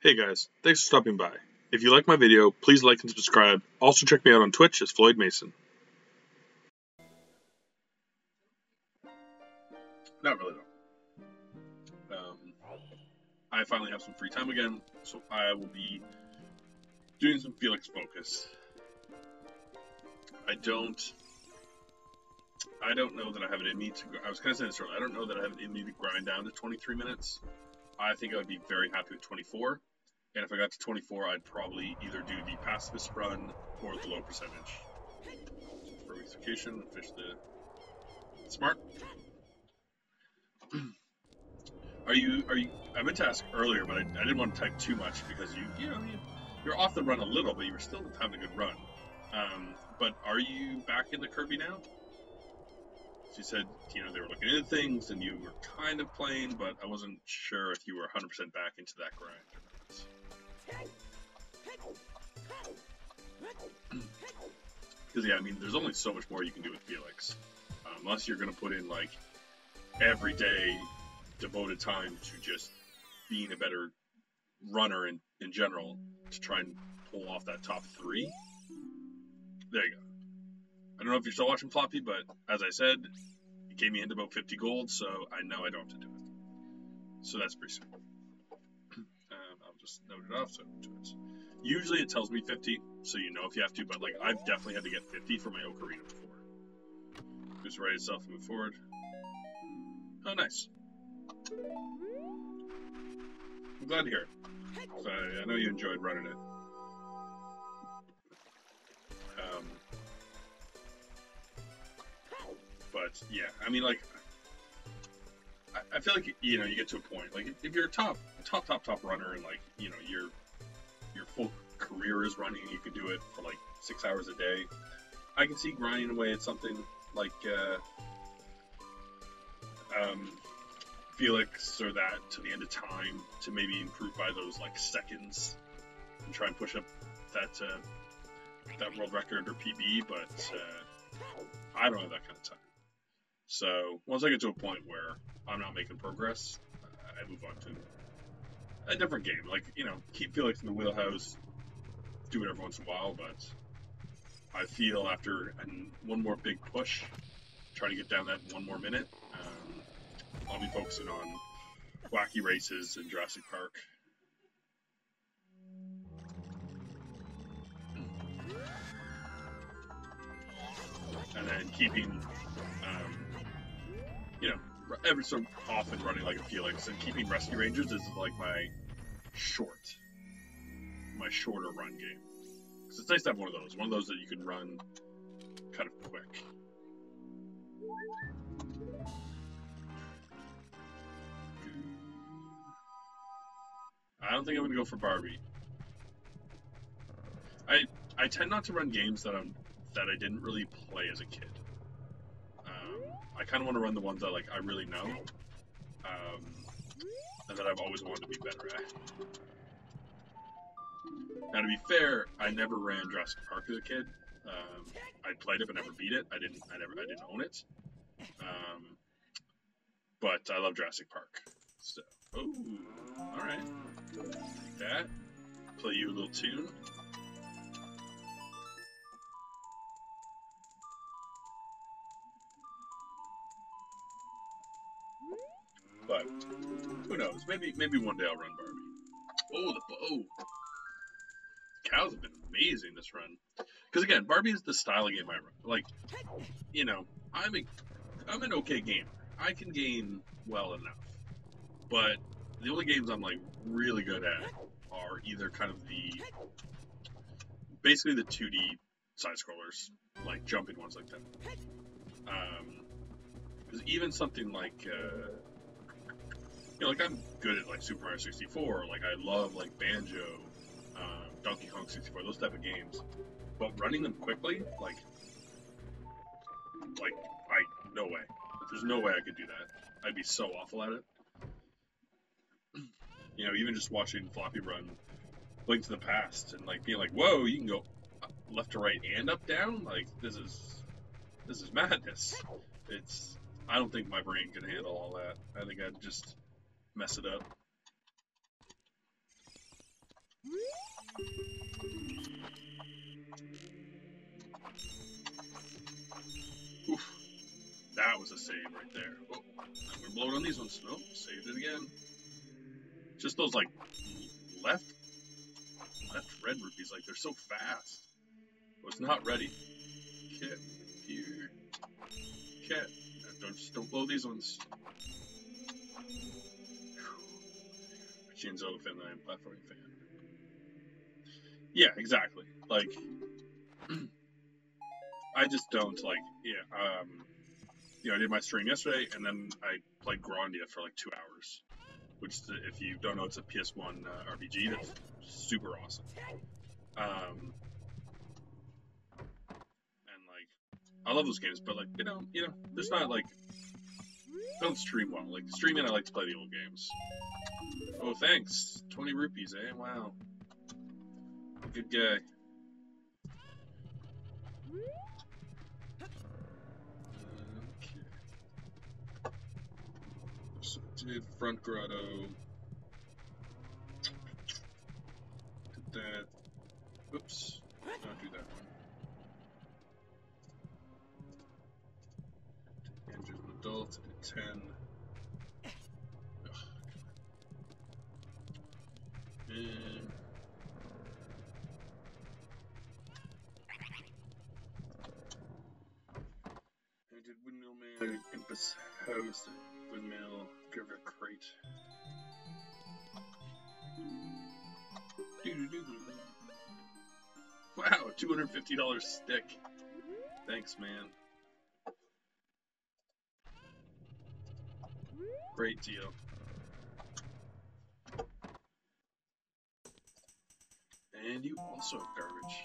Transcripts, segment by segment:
Hey guys, thanks for stopping by. If you like my video, please like and subscribe. Also check me out on Twitch as Floyd Mason. Not really though. I finally have some free time again, so I will be doing some Felix Focus. I don't know that I have it in me to. I was kind of saying this earlier. I don't know that I have it in me to grind down to 23 minutes. I think I would be very happy with 24. And if I got to 24, I'd probably either do the pacifist run or the low percentage. For weeksification, fish the smart. I meant to ask earlier, but I didn't want to type too much because you're off the run a little, but you were still having a good run. But are you back in the Kirby now? She said, they were looking into things and you were kind of playing, but I wasn't sure if you were 100% back into that grind or not. Because, there's only so much more you can do with Felix. Unless you're going to put in, every day devoted time to just being a better runner in general to try and pull off that top 3. There you go. I don't know if you're still watching Floppy, but as I said, it gave me into about 50 gold, so I know I don't have to do it. So that's pretty simple. I'll just note it off so I don't do it. Usually it tells me 50, so you know if you have to, but I've definitely had to get 50 for my Ocarina before. Just right itself and move forward. Oh, nice. I'm glad to hear it. So I know you enjoyed running it. But yeah, I feel like you get to a point if you're a top runner and your full career is running, you could do it for 6 hours a day. I can see grinding away at something like Felix or that to the end of time to maybe improve by those seconds and try and push up that world record or PB, but I don't have that kind of time. So once I get to a point where I'm not making progress, I move on to a different game. Keep Felix in the wheelhouse, do it every once in a while, but I feel after one more big push, trying to get down that 1 more minute, I'll be focusing on wacky races in Jurassic Park. And then keeping, every so often running like a Felix, and keeping Rescue Rangers is my shorter run game. Because it's nice to have one of those that you can run kind of quick. I don't think I'm going to go for Barbie. I tend not to run games that I didn't really play as a kid. I kind of want to run the ones that I really know, and that I've always wanted to be better at. Now, to be fair, I never ran Jurassic Park as a kid. I played it but never beat it. I didn't own it. But I love Jurassic Park. So, all right, like that. Play you a little tune. But who knows? Maybe one day I'll run Barbie. Oh, the bow! Cows have been amazing this run. Because again, Barbie is the style of game I run. I'm an okay gamer. I can game well enough. But the only games I'm really good at are either kind of basically the 2D side scrollers, jumping ones like that. Because even something I'm good at Super Mario 64, I love Banjo, Donkey Kong 64, those type of games. But running them quickly, no way. There's no way I could do that. I'd be so awful at it. Even just watching Floppy run Link to the Past and being whoa, you can go left to right and up down. This is madness. I don't think my brain can handle all that. I think I'd just mess it up. Oof. That was a save right there. Oh, I'm gonna blow it on these ones. Nope, saved it again. Just those, like, left red rupees, like, they're so fast. Oh, it's not ready. Kit, here. Kit. Don't blow these ones. Machine Zelda fan, I am platforming fan. Yeah, exactly. Like, I just don't, like, yeah, you know, I did my stream yesterday, and then I played Grandia for like 2 hours, which, if you don't know, it's a PS1 RPG that's super awesome. And like, I love those games, but like, you know, there's not like, don't stream well. Like streaming, I like to play the old games. Oh, thanks, 20 rupees, eh? Wow, good guy. Okay. So did front grotto. Did that. Oops. Not do that one. Andrew's an adult. Did 10. Ugh. And I did Windmill Man, Impus House, Windmill, Driver Crate. Wow, $250 stick. Thanks, man. Great deal. And you also have garbage.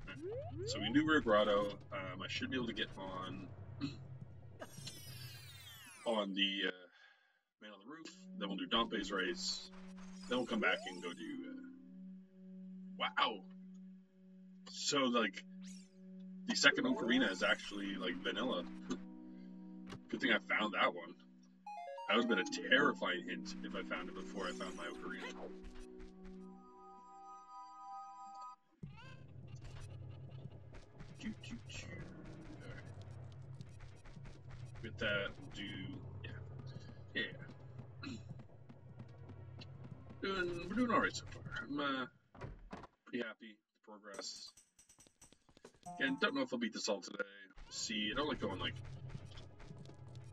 Right. So we can do Rear Grotto. I should be able to get on the Man on the Roof. Then we'll do Dompe's Race. Then we'll come back and go do. Wow. So like, the second Ocarina is actually like vanilla. Good thing I found that one. That would have been a terrifying hint if I found it before I found my Ocarina. Alright. With that, we'll do. Yeah. We're doing alright so far. I'm pretty happy with the progress. Again, don't know if I'll beat this all today. We'll see. I don't like going like.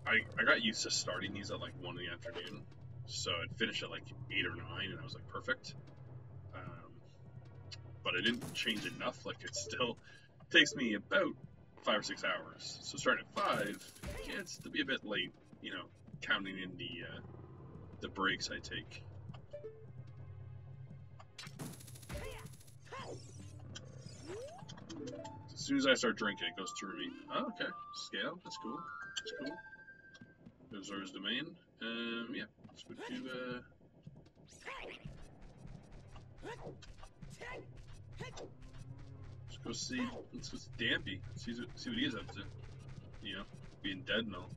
I got used to starting these at like 1 in the afternoon, so I'd finish at like 8 or 9, and I was like perfect. But I didn't change enough. Like it still takes me about 5 or 6 hours. So starting at 5 gets to be a bit late, you know, counting in the breaks I take. As soon as I start drinking, it goes through me. Oh, okay. Scale. That's cool. That's cool. Reserves domain. Yeah. Let's go to let's go see. Let's go see Dampy. See what he is up to. You know, being dead and all.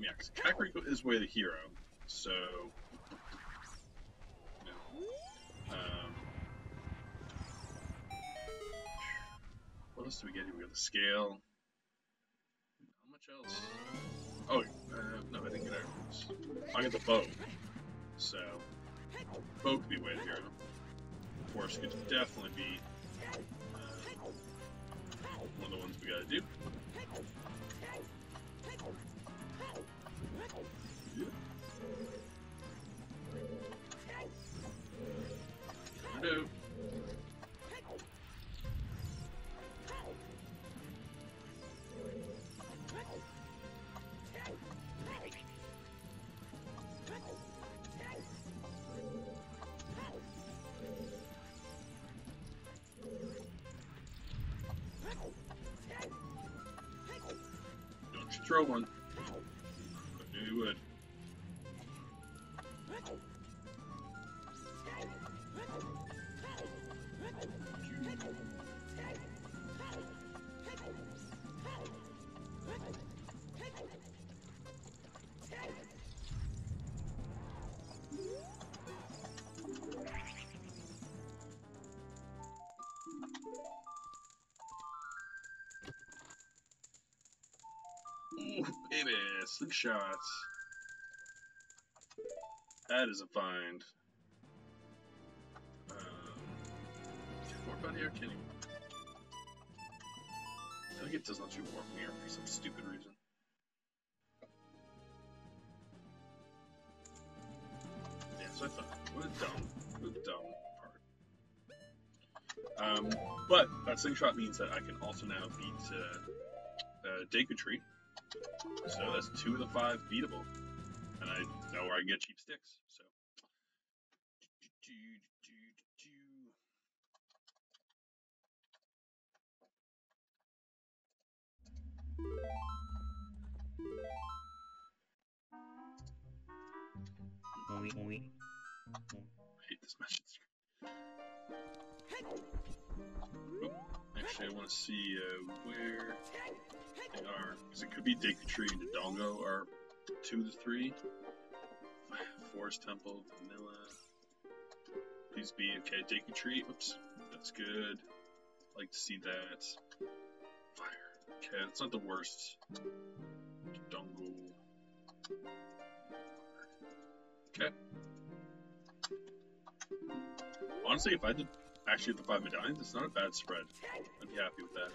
Yeah, because Kakariko is way the hero. So. What else do we get here? We got the scale. How much else? Oh, no, I didn't get arrows. I got the bow. So, bow could be way to hero. Force could definitely be one of the ones we gotta do. No. Don't you throw one. I knew you would. Ooh, baby, slingshots. That is a find. Warp out here, can you? I think it does not shoot warp in here for some stupid reason. Yeah, so I thought, what a dumb part. But that slingshot means that I can also now beat Deku Tree. So that's 2 of the 5 beatable. And I know where I can get cheap sticks, so. I hate this message screen. Oh, actually, I want to see where they are, because it could be Deku Tree and Dodongo are 2 to 3. Forest Temple, Vanilla. Please be okay. Deku Tree. Oops, that's good. Like to see that. Fire. Okay, that's not the worst. Dodongo. Okay. Honestly, if I did actually have the 5 medallions, it's not a bad spread. I'd be happy with that.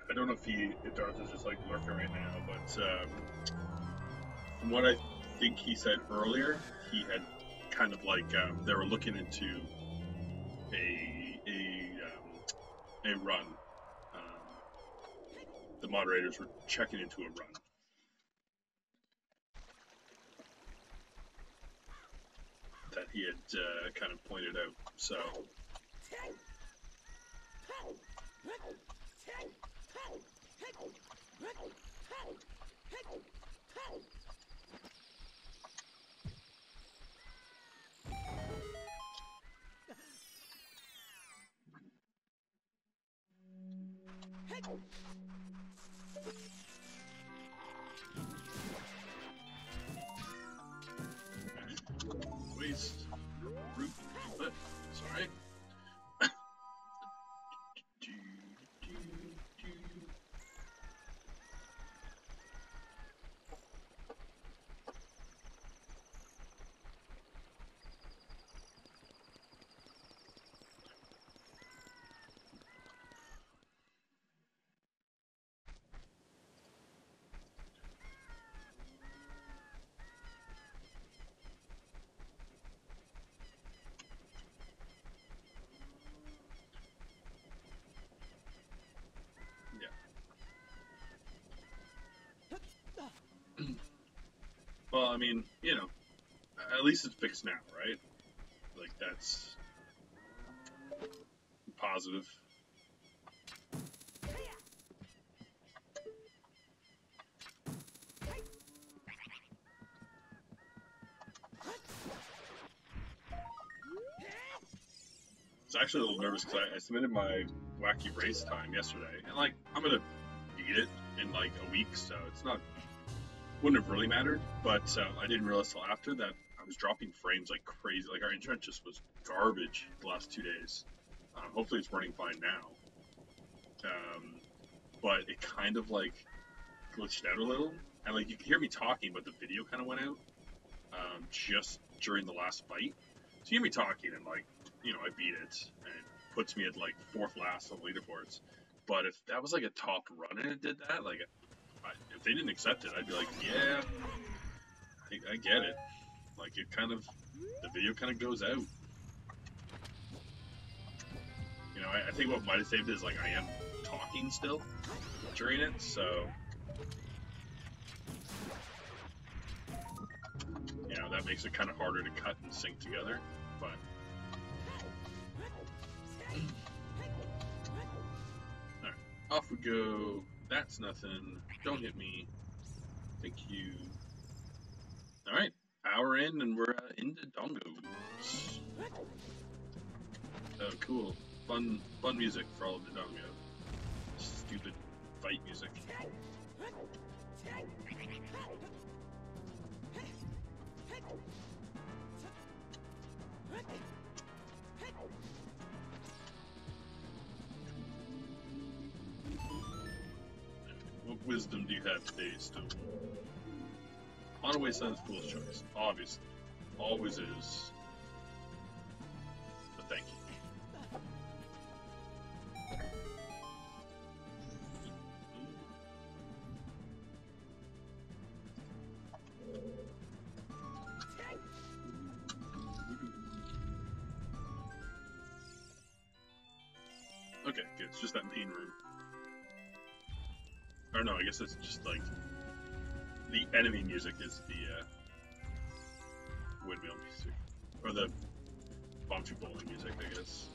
I don't know if Darth is just like lurking right now, but from what I think he said earlier, he had kind of like they were looking into a run. The moderators were checking into a run. That he had kind of pointed out. So. Waste root, but it's alright. Well, I mean, you know, at least it's fixed now, right? Like, that's positive. I was actually a little nervous because I submitted my wacky race time yesterday, and like, I'm gonna beat it in like a week, so it's not, wouldn't have really mattered, but I didn't realize till after that I was dropping frames like crazy. Like, our internet just was garbage the last 2 days. Hopefully it's running fine now. But it kind of like glitched out a little, and like you could hear me talking, but the video kind of went out. just during the last fight. So you hear me talking and like, you know, I beat it and it puts me at like 4th last on the leaderboards. But if that was like a top run and it did that, like, if they didn't accept it, I'd be like, yeah, I get it. Like, it kind of, the video kind of goes out. You know, I think what might have saved it is like I am talking still during it, so you know, that makes it kind of harder to cut and sync together, but alright, off we go. That's nothing. Don't hit me. Thank you. Alright, hour in and we're into dongos. Oh, cool. Fun music for all of the dongo. Stupid fight music. What wisdom do you have today, Stone? Runaway sounds foolish choice. Obviously. Always is. But thank you. Okay, good. It's just that main room. Or no, I guess it's just like the enemy music is the windmill music, or the bouncy bowling music, I guess.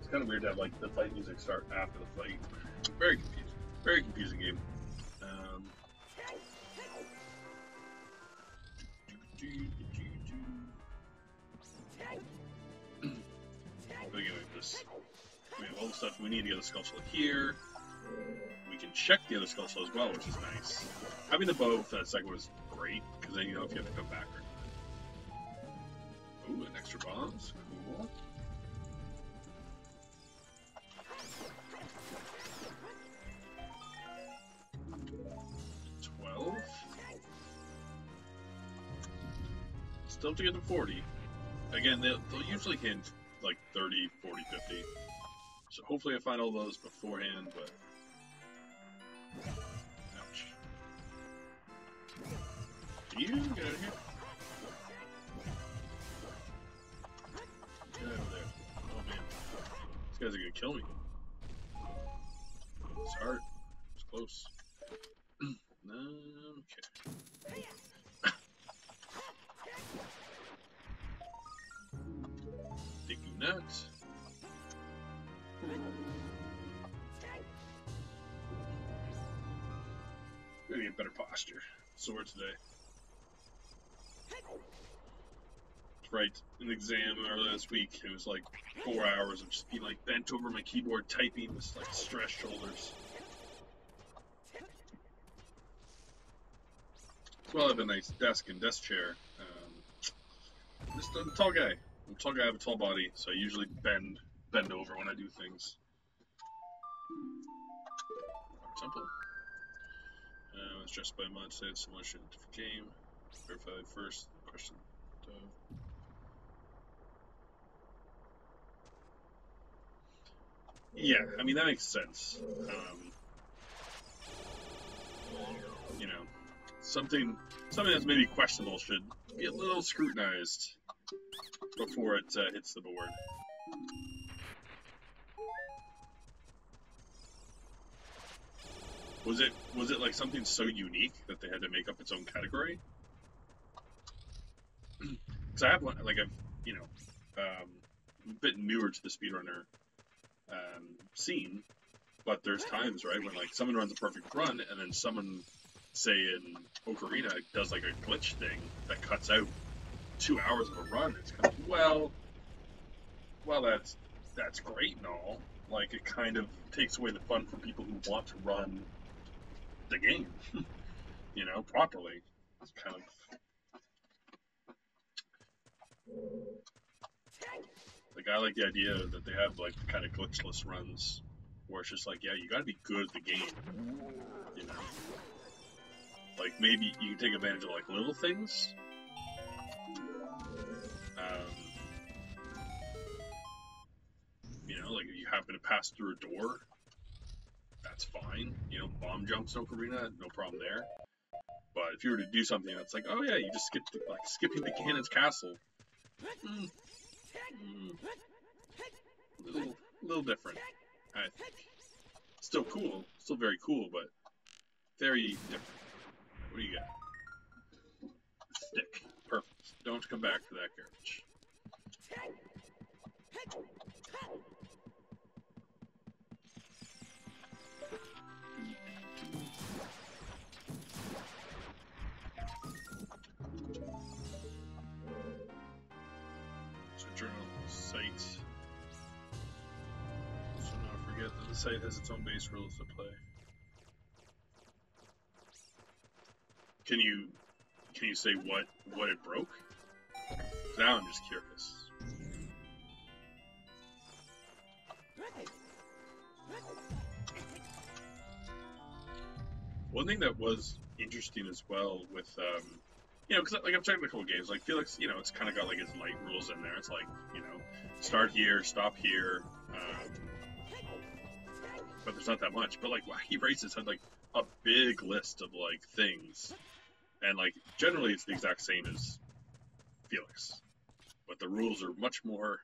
It's kind of weird to have like the fight music start after the fight. Very confusing. Very confusing game. But anyway, we have all the stuff we need to get the Skulltula here. We can check the other Skulltula as well, which is nice. Having the bow for that second was great, because then you know if you have to come back or not. Ooh, an extra bombs. Cool. Still have to get to 40. Again, they'll usually hint like 30, 40, 50. So hopefully I find all those beforehand, but... Ouch. You get out of here. Get out of there. Oh man. These guys are gonna kill me. It's hard. It's close. Okay. Sticky nuts. Gotta get better posture. Sword today. That's right. An exam earlier this week, it was like 4 hours of just being like bent over my keyboard typing with like stressed shoulders. As well, I have a nice desk and desk chair. I'm a tall guy. I have a tall body, so I usually bend over when I do things. Temple. was just by mod said someone should game. Verify first question. Yeah, I mean that makes sense. You know, something that's maybe questionable should be a little scrutinized before it hits the board. Was it like something so unique that they had to make up its own category? Because I have one, like I've a bit newer to the speedrunner scene, but there's times, right, when like someone runs a perfect run and then someone, say in Ocarina, does like a glitch thing that cuts out 2 hours of a run. It's kind of well, that's great and all. Like it kind of takes away the fun from people who want to run the game, properly. It's kind of like I like the idea that they have like kind of glitchless runs, where it's just like, yeah, you got to be good at the game, you know. Like maybe you can take advantage of like little things. Like if you happen to pass through a door, that's fine. Bomb jumps in Ocarina, no problem there. But if you were to do something that's like, oh yeah, you just skipping the Ganon's castle, little different. I think. Still cool, still very cool, but very different. What do you got? Stick. Perfect. Don't come back for that garbage. Journal site. So not forget that the site has its own base rules to play. Can you say what it broke? Now I'm just curious. One thing that was interesting as well with because like I've checked a couple games, like Felix, it's kind of got like his light rules in there. It's like, start here, stop here, but there's not that much. But like Wacky Races had like a big list of like things, and like generally it's the exact same as Felix, but the rules are much more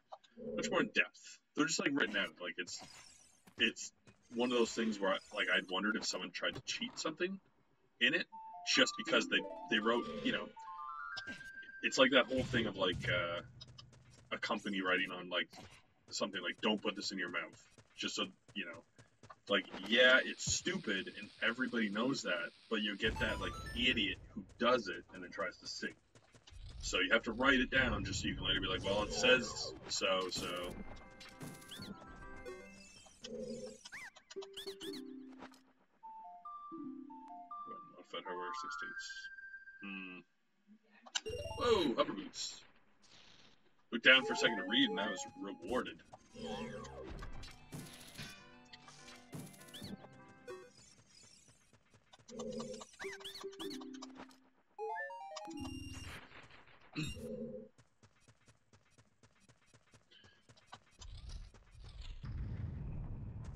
in depth. They're just like written out. Like it's one of those things where I'd wondered if someone tried to cheat something in it, just because they wrote, it's like that whole thing of like a company writing on like something like, don't put this in your mouth, just so like, yeah, it's stupid and everybody knows that, but you get that like idiot who does it and then tries to sing. So you have to write it down just so you can later be like, well, it says so. Modified hardware, 6 states. Whoa, upper boots. Look down for a second to read, and I was rewarded.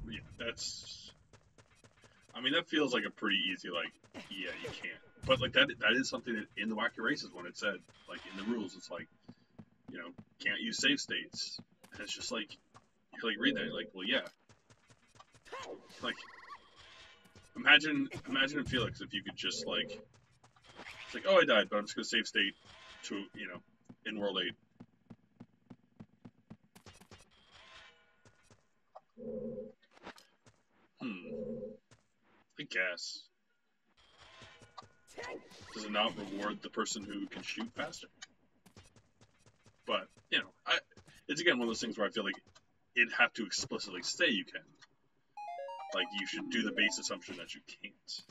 Yeah, that feels like a pretty easy, like, yeah, you can't. But, like, that is something that in the Wacky Races when it said, like, in the rules, it's like, can't use save states. And it's just like, you're like, read that, you're like, well, yeah. Like, imagine in Felix if you could just, like, it's like, oh, I died, but I'm just going to save state to, in World 8. I guess. Does it not reward the person who can shoot faster? But, it's again one of those things where I feel like it'd have to explicitly say you can. Like, you should do the base assumption that you can't.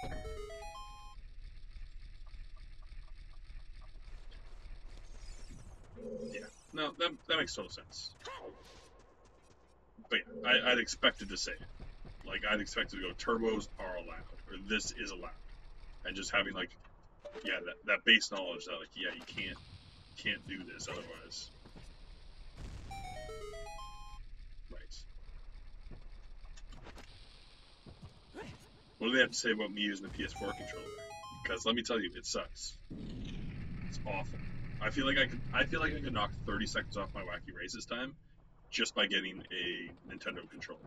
Okay. Yeah. No, that makes total sense. But yeah, I'd expected to say it. Like, I'd expected to go, turbos are allowed, or this is allowed. And just having, like, yeah, that base knowledge that, like, yeah, you can't do this otherwise. Right. What do they have to say about me using the PS4 controller? Because let me tell you, it sucks. It's awful. I feel like I could knock 30 seconds off my wacky races time just by getting a Nintendo controller.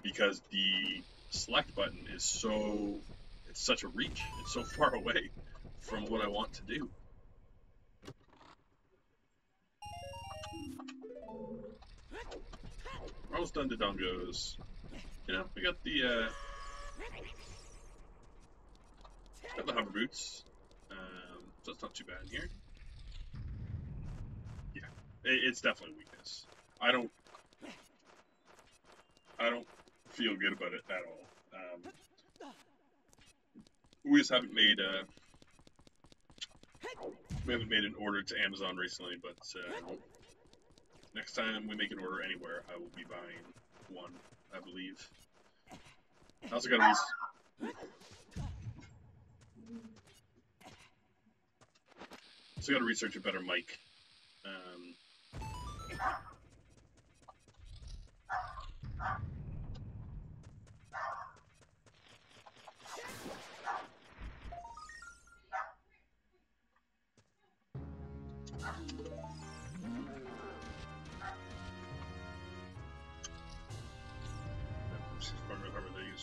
Because the select button is it's such a reach. It's so far away from what I want to do. We're almost done to Dongos. You know, we got the hover boots. So it's not too bad in here. Yeah, it's definitely a weakness. I don't feel good about it at all. We just haven't made an order to Amazon recently, but next time we make an order anywhere, I will be buying one, I believe. I also got to research a better mic.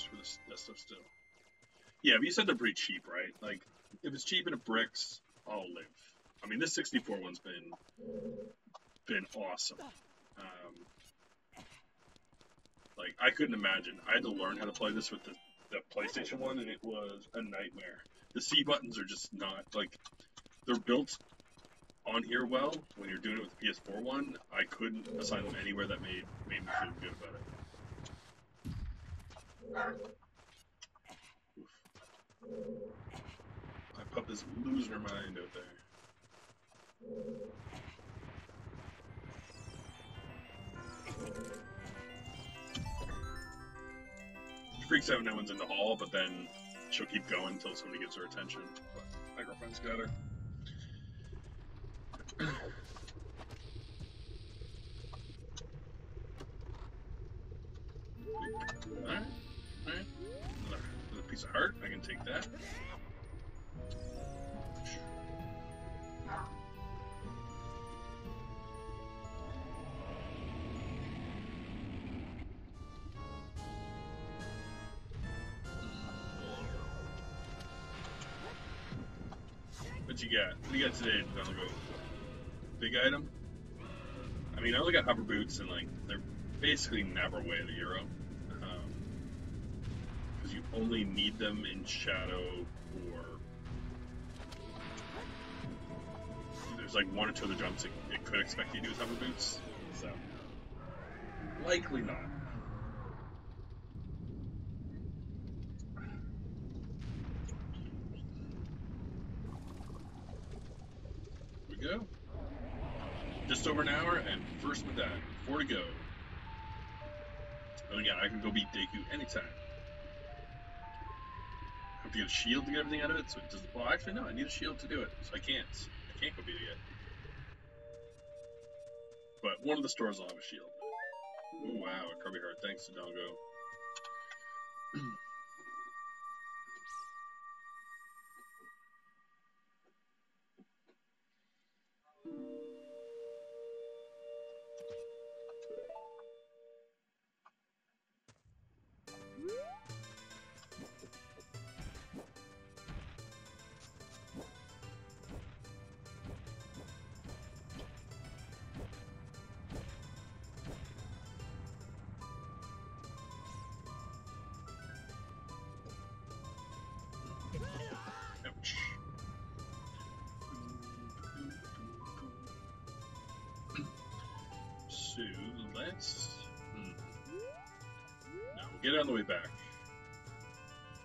For that stuff still. Yeah, but you said they're pretty cheap, right? Like, if it's cheap and it bricks, I'll live. I mean, this 64 one's been awesome. Like, I couldn't imagine. I had to learn how to play this with the PlayStation one, and it was a nightmare. The C buttons are just not, like, they're built on here well. When you're doing it with the PS4 one, I couldn't assign them anywhere that made me feel good about it. Oof. My pup is losing her mind out there. She freaks out when no one's in the hall, but then she'll keep going until somebody gives her attention. But my girlfriend's got her. Alright. Another piece of heart. I can take that. What you got? What do you got today, Dongo? Big item? I mean, I only got hover boots, and like they're basically never way the euro. Because you only need them in shadow, or there's like one or two other jumps it could expect you to do with hover boots. So likely not. Here we go. Just over an hour and first medallion. 4 to go. And again, I can go beat Deku anytime. Have to get a shield to get everything out of it. So it does. Well, actually, no. I need a shield to do it, so I can't go beat it yet. But one of the stores will have a shield. Oh wow, a Kirby heart. Thanks to Dongo. So let's. No, we'll get it on the way back.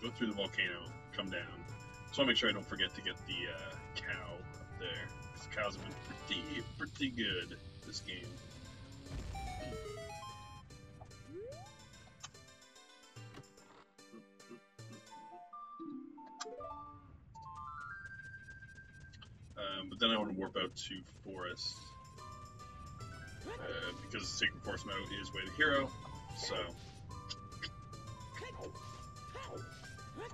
Go through the volcano, come down. So I'll make sure I don't forget to get the cow up there. Because the cows have been pretty good this game. But then I want to warp out to Forest. Because Sacred Forest Meadow is Way to Hero. So,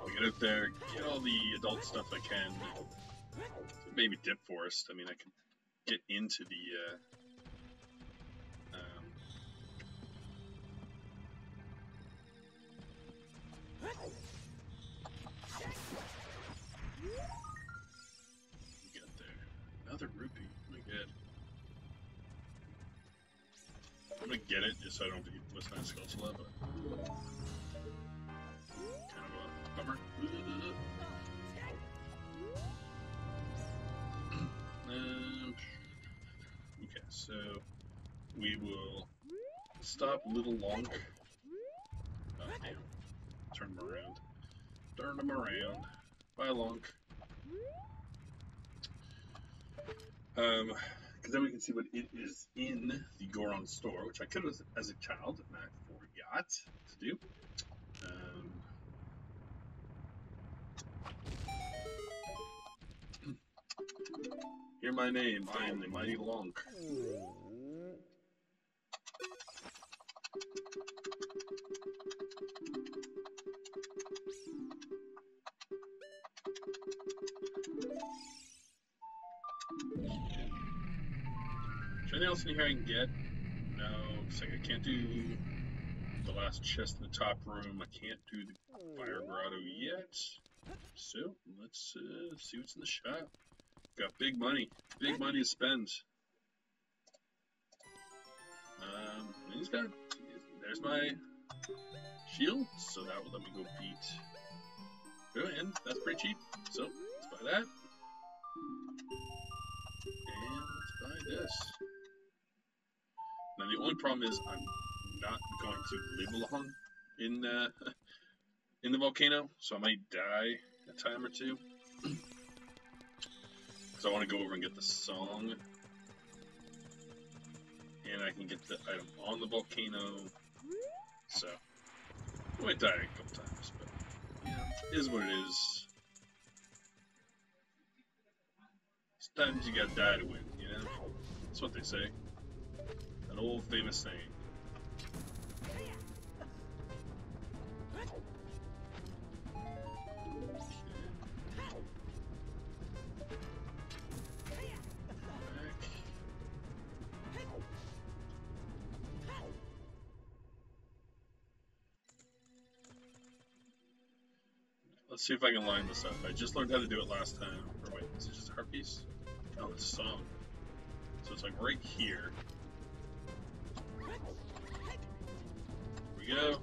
we get out there, get all the adult stuff I can. Maybe Dip Forest. I mean, I can get into the get there. Another rupee. Oh my god. I'm gonna get it just so I don't have to listen to Skull Slab, but kind of a bummer. Okay, so we will stop Little Lonk. Oh, damn. Turn him around. Turn him around. Bye, Lonk. Because then we can see what it is in the Goron store, which I could have as a child, and I forgot to do. Hear my name, I am the mighty Lonk. Is there anything else in here I can get? No, looks like I can't do the last chest in the top room. I can't do the Fire Grotto yet. So, let's see what's in the shop. Got big money to spend. There's my shield, so that will let me go beat. Oh, and that's pretty cheap, so let's buy that. And let's buy this. Now the only problem is I'm not going to live long in the volcano, so I might die a time or two. So I want to go over and get the song, and I can get the item on the volcano. So I might die a couple times, but yeah, it is what it is. Sometimes you gotta die to win, you know? That's what they say. That old famous saying. Let's see if I can line this up. I just learned how to do it last time. Or wait, is it just a heart piece? Oh, it's a song. So it's like right here. Here we go.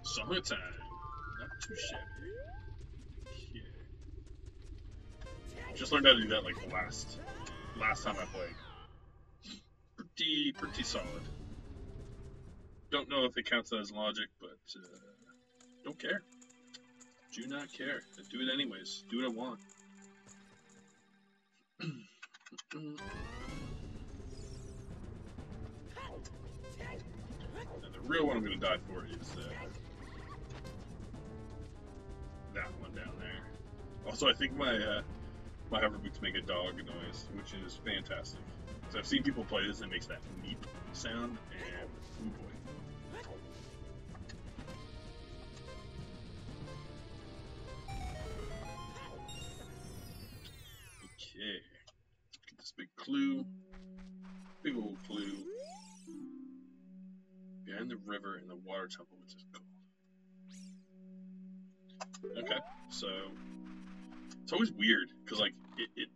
Summertime. Not too shabby. Yeah. Just learned how to do that like the last time I played. Pretty solid. Don't know if it counts as logic, but don't care. Do not care. I do it anyways. Do what I want. Now, the real one I'm going to die for is that one down there. Also, I think my hover boots make a dog noise, which is fantastic. So I've seen people play this and it makes that meep sound, and oh boy. Okay, get this big clue, big old clue, behind the river in the water temple, which is called. Okay, so it's always weird, because like, it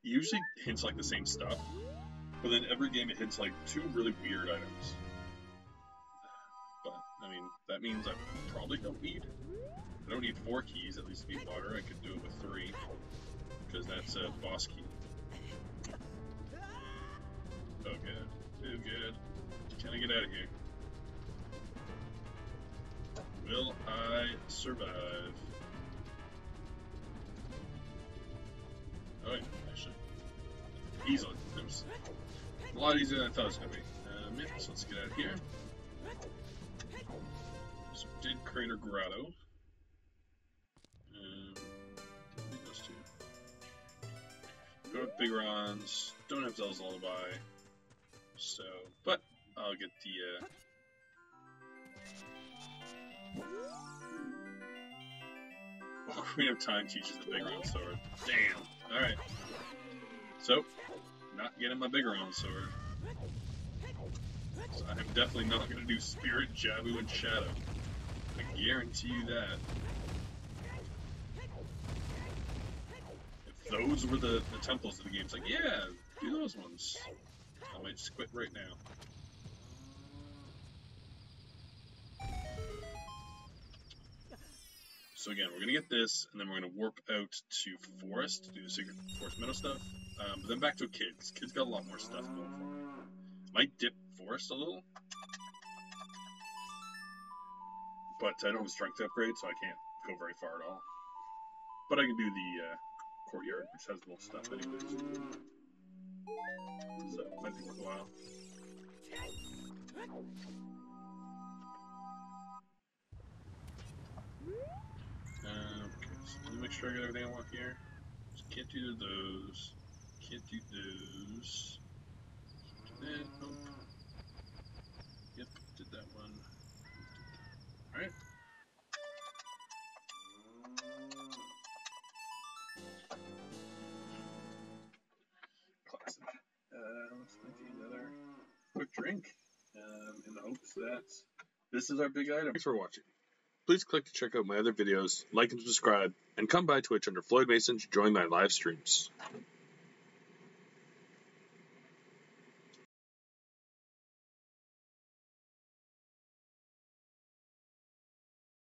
usually hints like the same stuff, but then every game it hints like two really weird items. But, I mean, that means I probably don't need 4 keys, at least to beat water. I could do it with 3. Because that's a boss key. Oh good. Oh good. Can I get out of here? Will I survive? Oh yeah, actually. Easily. It was a lot easier than I thought it was going to be. Yeah, so let's get out of here. So did Crater Grotto. go with Big Rons. Don't have Zelda's Lullaby. So, but I'll get the, Ocarina of Time teaches the Big Ron Sword. Damn. Alright. So, not getting my Big Ron Sword. So I'm definitely not going to do Spirit, Jabu, and Shadow. I guarantee you that. If those were the temples of the game, it's like, yeah, do those ones. I might just quit right now. So again, we're going to get this, and then we're going to warp out to Forest to do the Secret Forest Meadow stuff. But then back to a Kid, because Kid's got a lot more stuff going for me. Might dip Forest a little. But I don't have a strength upgrade, so I can't go very far at all. But I can do the courtyard, which has the most stuff anyways. So it might be worth a while. Okay, so let me make sure I got everything I want here. Just can't do those. Can't do those. And, nope. Yep, did that one. Alright. Classic. Let's make another quick drink. In the hopes that this is our big item. Thanks for watching. Please click to check out my other videos, like and subscribe, and come by Twitch under Floyd Mason to join my live streams.